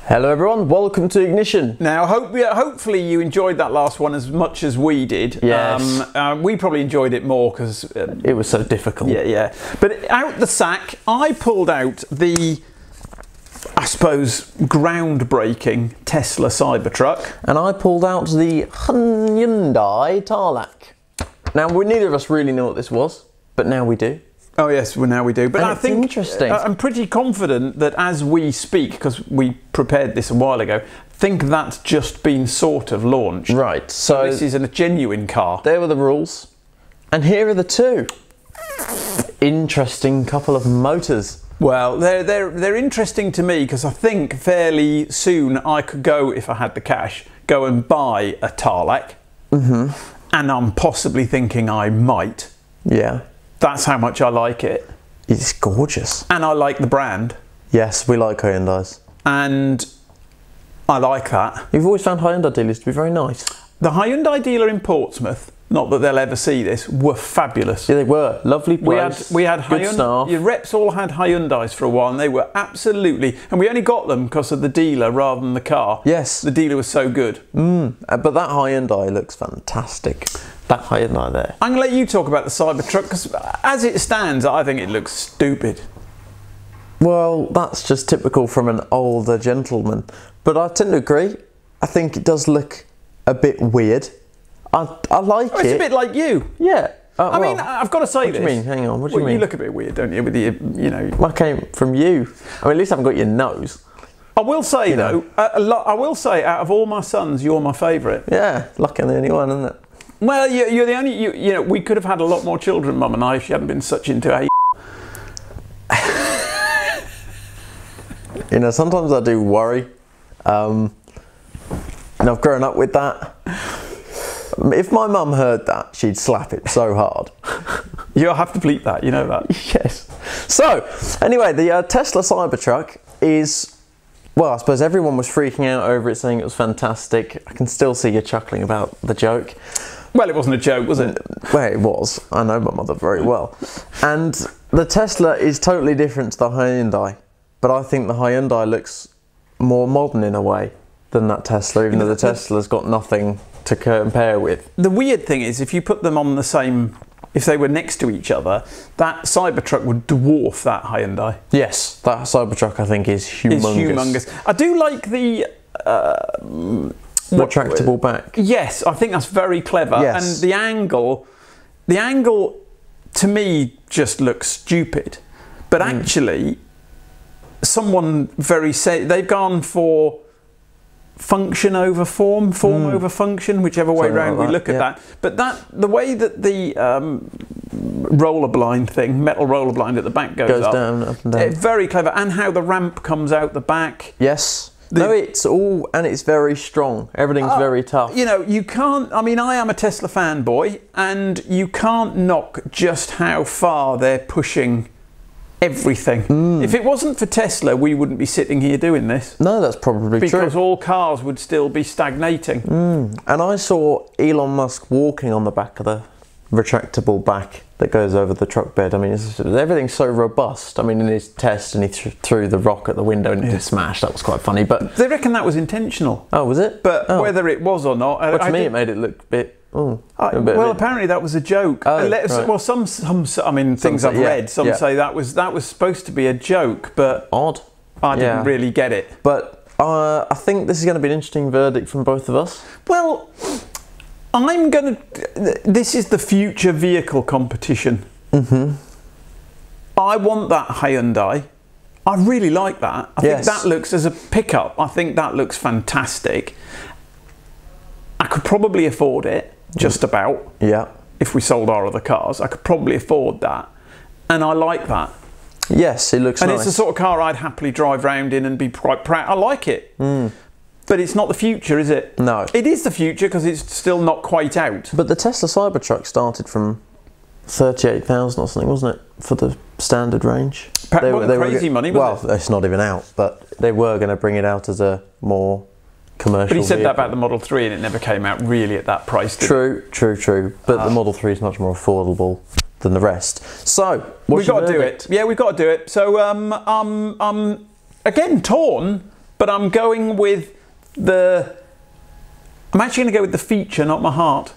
Hello everyone, welcome to Ignition. Now, hopefully you enjoyed that last one as much as we did. Yes. We probably enjoyed it more because... it was so difficult. Yeah. But out the sack, I pulled out the, I suppose, groundbreaking Tesla Cybertruck. And I pulled out the Hyundai Tarlac. Now, neither of us really knew what this was, but now we do. Oh yes, well now we do. But and I think interesting. I'm pretty confident that as we speak, because we prepared this a while ago, I think that's just been sort of launched. Right. So this is a genuine car. There were the rules, and here are the two. Interesting couple of motors. Well, they're interesting to me because I think fairly soon I could go, if I had the cash, go and buy a Tarlac. Mm-hmm. And I'm possibly thinking I might. Yeah. That's how much I like it. It's gorgeous. And I like the brand. Yes, we like Hyundais. And I like that. You've always found Hyundai dealers to be very nice. The Hyundai dealer in Portsmouth, not that they'll ever see this, were fabulous. Yeah, they were. Lovely place. We had good staff. Your reps all had Hyundais for a while and they were absolutely... And we only got them because of the dealer rather than the car. Yes. The dealer was so good. But that Hyundai looks fantastic. That Hyundai there. I'm going to let you talk about the Cybertruck because as it stands, I think it looks stupid. Well, that's just typical from an older gentleman. But I tend to agree. I think it does look a bit weird. I like it. It's a bit like you. Yeah. I mean, I've got to say What this. do you mean? Hang on, what do you mean? You look a bit weird, don't you? With the, you know. I came from you. I mean, at least I haven't got your nose. I will say though, I will say, out of all my sons, you're my favourite. Yeah, lucky I'm the only one, isn't it? Well, you're the only. You know, we could have had a lot more children, Mum and I, if she hadn't been such into a. You know, sometimes I do worry. And I've grown up with that. If my mum heard that, she'd slap it so hard. You'll have to bleep that, you know that. Yes. So, anyway, the Tesla Cybertruck is, well, I suppose everyone was freaking out over it, saying it was fantastic. I can still see you chuckling about the joke. Well, it wasn't a joke, was it? Well, it was. I know my mother very well. And the Tesla is totally different to the Hyundai. But I think the Hyundai looks more modern in a way than that Tesla, even though the Tesla's got nothing to compare with. The weird thing is, if you put them on the same, if they were next to each other, that Cybertruck would dwarf that Hyundai. Yes, that Cybertruck I think is humongous. It's humongous. I do like the... retractable back. Yes, I think that's very clever. Yes. And the angle to me just looks stupid. But actually, someone they've gone for function over form, over function, whichever way around we look at that. But the way that the roller blind thing, metal roller blind at the back goes up down, up and down. It's very clever. And how the ramp comes out the back. Yes. No, it's all, and it's very strong. Everything's very tough. You know, you can't, I mean, I am a Tesla fanboy, and you can't knock just how far they're pushing everything. If it wasn't for Tesla, we wouldn't be sitting here doing this. No, that's probably true. Because all cars would still be stagnating. And I saw Elon Musk walking on the back of the retractable back that goes over the truck bed. I mean, everything's so robust. I mean, in his test, and he threw the rock at the window and it did smash. That was quite funny. But they reckon that was intentional. Oh, was it? But whether it was or not, to me, it made it look a bit. Well, apparently that was a joke. Right. Well, some. I mean, things I've read. Some say that was supposed to be a joke, but odd. I didn't really get it. But I think this is going to be an interesting verdict from both of us. Well, this is the future vehicle competition. I want that Hyundai. I really like that. I think that looks, as a pickup, I think that looks fantastic. I could probably afford it, just about. Yeah. If we sold our other cars, I could probably afford that. And I like that. Yes, it looks nice. And it's the sort of car I'd happily drive round in and be quite proud. I like it. But it's not the future, is it? No. It is the future because it's still not quite out. But the Tesla Cybertruck started from 38,000 or something, wasn't it? For the standard range. They were crazy money, wasn't it? Well, it's not even out, but they were going to bring it out as a more commercial But he said vehicle. that about the Model 3 and it never came out really at that price, did it? True. But the Model 3 is much more affordable than the rest. So, we've got to do it. Yeah, we've got to do it. So, again, torn. but I'm going with I'm actually going to go with the feature, not my heart.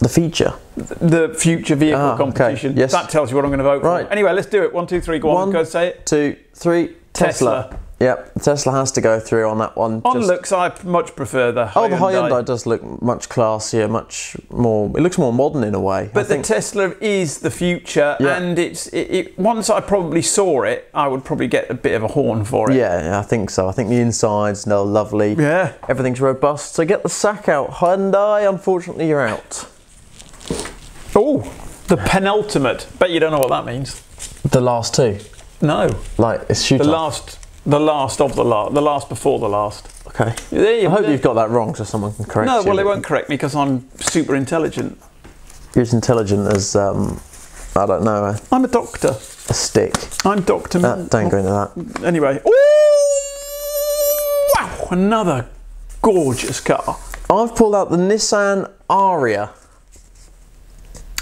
The feature? The future vehicle competition. Okay. Yes. That tells you what I'm going to vote for. Anyway, let's do it. 1, 2, 3, go on. Go say it. 1, 2, 3. Tesla. Yep, Tesla has to go through on that one. On looks, I much prefer the Hyundai. Oh, the Hyundai does look much classier, much more. It looks more modern in a way. But the Tesla is the future, and once I probably saw it, I would probably get a bit of a horn for it. Yeah, I think so. I think the insides are lovely. Yeah, everything's robust. So get the sack out, Hyundai. Unfortunately, you're out. Oh, the penultimate. Bet you don't know what that means. The last two. No. Like it's shoot the last of the last, the last before the last. Okay. I hope you've got that wrong, so someone can correct you. No, well, they won't correct me because I'm super intelligent. You're as intelligent as I don't know. I'm a doctor. A stick. I'm Doctor. Don't go into that. Anyway. Ooh, wow! Another gorgeous car. I've pulled out the Nissan Aria.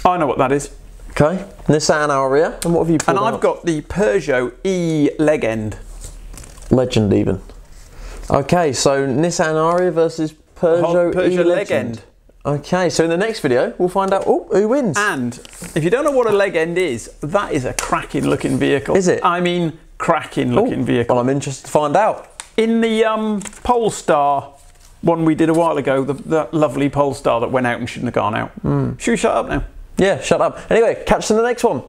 I know what that is. Okay, Nissan Aria. And what have you pulled out? And I've got the Peugeot E leg end. Legend even. Okay, so Nissan Aria versus Peugeot E leg end. Okay, so in the next video we'll find out who wins. And if you don't know what a leg end is, that is a cracking looking vehicle. Is it? I mean, cracking looking vehicle. Well, I'm interested to find out. In the Polestar one we did a while ago, that lovely Polestar that went out and shouldn't have gone out. Should we shut up now? Yeah, shut up. Anyway, catch us in the next one.